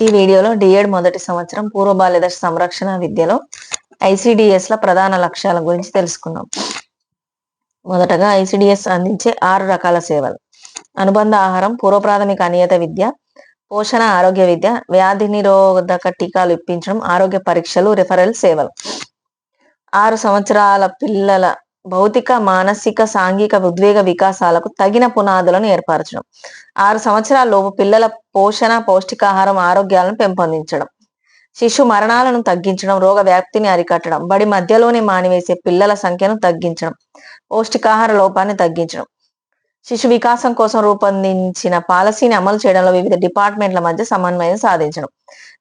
ఈ వీడియోలో డిఎడ్ మొదటి సంవత్సరం పూర్వ బాల్యదశ సంరక్షణ విద్యలో ఐసిడిఎస్ల ప్రధాన లక్ష్యాల గురించి తెలుసుకుందాం. మొదటగా ఐసిడిఎస్ అందించే 6 రకాల సేవలు: అనుబంధ ఆహారం, పూర్వ ప్రాథమిక అనియత విద్య, పోషణ ఆరోగ్య విద్య, వ్యాధి నిరోధక టీకాలు ఇప్పించడం, ఆరోగ్య పరీక్షలు, రిఫరల్ సేవలు. 6 సంవత్సరాల పిల్లల భౌతిక, మానసిక, సాంఘిక, ఉద్వేగ వికాసాలకు తగిన పునాదులను ఏర్పరచడం. 6 సంవత్సరాల లోపు పిల్లల పోషణ, పౌష్టికాహారం, ఆరోగ్యాలను పెంపొందించడం. శిశు మరణాలను తగ్గించడం, రోగ వ్యాప్తిని అరికట్టడం, బడి మధ్యలోనే మానివేసే పిల్లల సంఖ్యను తగ్గించడం, పౌష్టికాహార లోపాన్ని తగ్గించడం. శిశు వికాసం కోసం రూపొందించిన పాలసీని అమలు చేయడంలో వివిధ డిపార్ట్మెంట్ల మధ్య సమన్వయం సాధించడం.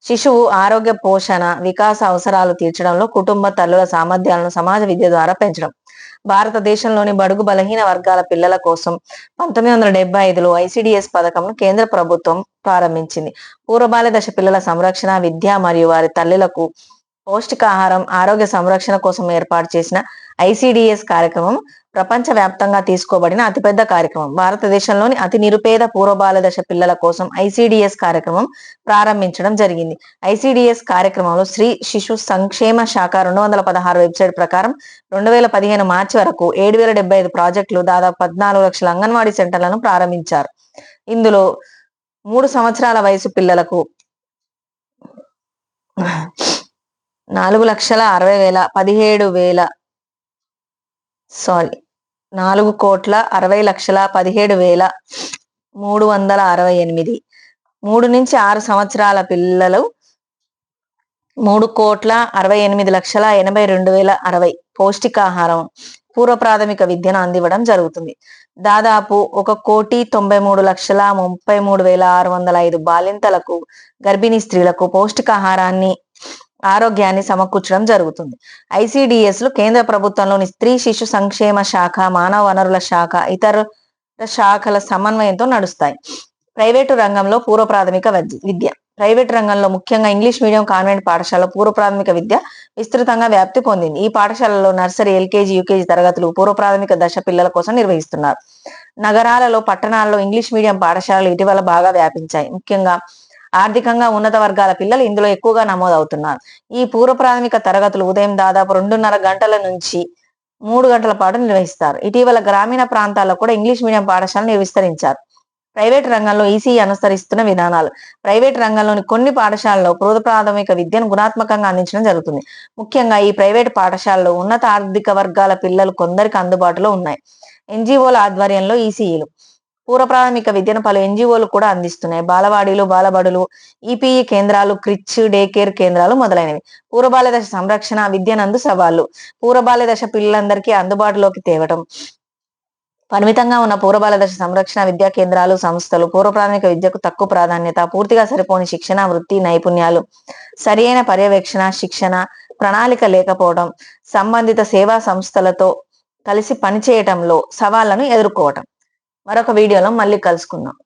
శిశువు ఆరోగ్య, పోషణ, వికాస అవసరాలు తీర్చడంలో కుటుంబ తల్లుల సామర్థ్యాలను సమాజ విద్య ద్వారా పెంచడం. భారతదేశంలోని బడుగు బలహీన వర్గాల పిల్లల కోసం 1975లో ఐసిడిఎస్ పథకంను కేంద్ర ప్రభుత్వం ప్రారంభించింది. పూర్వ బాల్య దశ పిల్లల సంరక్షణ, విద్య మరియు వారి తల్లులకు పౌష్టికాహారం, ఆరోగ్య సంరక్షణ కోసం ఏర్పాటు చేసిన ఐసిడిఎస్ కార్యక్రమం ప్రపంచవ్యాప్తంగా తీసుకోబడిన అతిపెద్ద కార్యక్రమం. భారతదేశంలోని అతి నిరుపేద పూర్వ బాల్య దశ పిల్లల కోసం ఐసిడిఎస్ కార్యక్రమం ప్రారంభించడం జరిగింది. ఐసిడిఎస్ కార్యక్రమంలో స్త్రీ శిశు సంక్షేమ శాఖ 216 వెబ్సైట్ ప్రకారం 2015 మార్చి వరకు 7075 ప్రాజెక్టులు, దాదాపు 14 లక్షల అంగన్వాడీ సెంటర్లను ప్రారంభించారు. ఇందులో 3 సంవత్సరాల వయసు పిల్లలకు 4,60,17,368, 3 నుంచి 6 సంవత్సరాల పిల్లలు 3,68,82,060 పౌష్టికాహారం, పూర్వ ప్రాథమిక విద్యను అందివ్వడం జరుగుతుంది. దాదాపు 1,93,33,605 బాలింతలకు, గర్భిణీ స్త్రీలకు పౌష్టికాహారాన్ని, ఆరోగ్యాన్ని సమకూర్చడం జరుగుతుంది. ఐసిడిఎస్లు కేంద్ర ప్రభుత్వంలోని స్త్రీ శిశు సంక్షేమ శాఖ, మానవ వనరుల శాఖ, ఇతర శాఖల సమన్వయంతో నడుస్తాయి. ప్రైవేటు రంగంలో పూర్వ ప్రాథమిక విద్య. ప్రైవేటు రంగంలో ముఖ్యంగా ఇంగ్లీష్ మీడియం కాన్వెంట్ పాఠశాలలో పూర్వ ప్రాథమిక విద్య విస్తృతంగా వ్యాప్తి పొందింది. ఈ పాఠశాలలో నర్సరీ, ఎల్కేజీ, యూకేజీ తరగతులు పూర్వ ప్రాథమిక దశ పిల్లల కోసం నిర్వహిస్తున్నారు. నగరాలలో, పట్టణాల్లో ఇంగ్లీష్ మీడియం పాఠశాలలు ఇటీవల బాగా వ్యాపించాయి. ముఖ్యంగా ఆర్థికంగా ఉన్నత వర్గాల పిల్లలు ఇందులో ఎక్కువగా నమోదవుతున్నారు. ఈ పూర్వ ప్రాథమిక తరగతులు ఉదయం దాదాపు 2:30 గంటల నుంచి 3 గంటల పాటు నిర్వహిస్తారు. ఇటీవల గ్రామీణ ప్రాంతాల్లో కూడా ఇంగ్లీష్ మీడియం పాఠశాలను విస్తరించారు. ప్రైవేట్ రంగంలో ఈసీఈ అనుసరిస్తున్న విధానాలు. ప్రైవేట్ రంగంలోని కొన్ని పాఠశాలలో పూర్వ ప్రాథమిక విద్యను గుణాత్మకంగా అందించడం జరుగుతుంది. ముఖ్యంగా ఈ ప్రైవేట్ పాఠశాలలో ఉన్నత ఆర్థిక వర్గాల పిల్లలు కొందరికి అందుబాటులో ఉన్నాయి. ఎన్జిఓల ఆధ్వర్యంలో ఈసీఈలు. పూర్వ ప్రాథమిక విద్యను పలు ఎన్జిఓలు కూడా అందిస్తున్నాయి. బాలవాడీలు, బాలబడులు, ఈపీఈ కేంద్రాలు, క్రిచ్, డే కేర్ కేంద్రాలు మొదలైనవి. పూర్వ బాల్య దశ సంరక్షణ విద్యనందు సవాళ్లు. పూర్వ బాల్య దశ పిల్లలందరికీ అందుబాటులోకి తేవటం. పరిమితంగా ఉన్న పూర్వ బాల్య దశ సంరక్షణ విద్యా కేంద్రాలు, సంస్థలు పూర్వ ప్రాథమిక విద్యకు తక్కువ ప్రాధాన్యత, పూర్తిగా సరిపోని శిక్షణ, వృత్తి నైపుణ్యాలు, సరియైన పర్యవేక్షణ, శిక్షణ ప్రణాళిక లేకపోవడం, సంబంధిత సేవా సంస్థలతో కలిసి పనిచేయటంలో సవాళ్లను ఎదుర్కోవటం. మరొక వీడియోలో మళ్ళీ కలుసుకుందాం.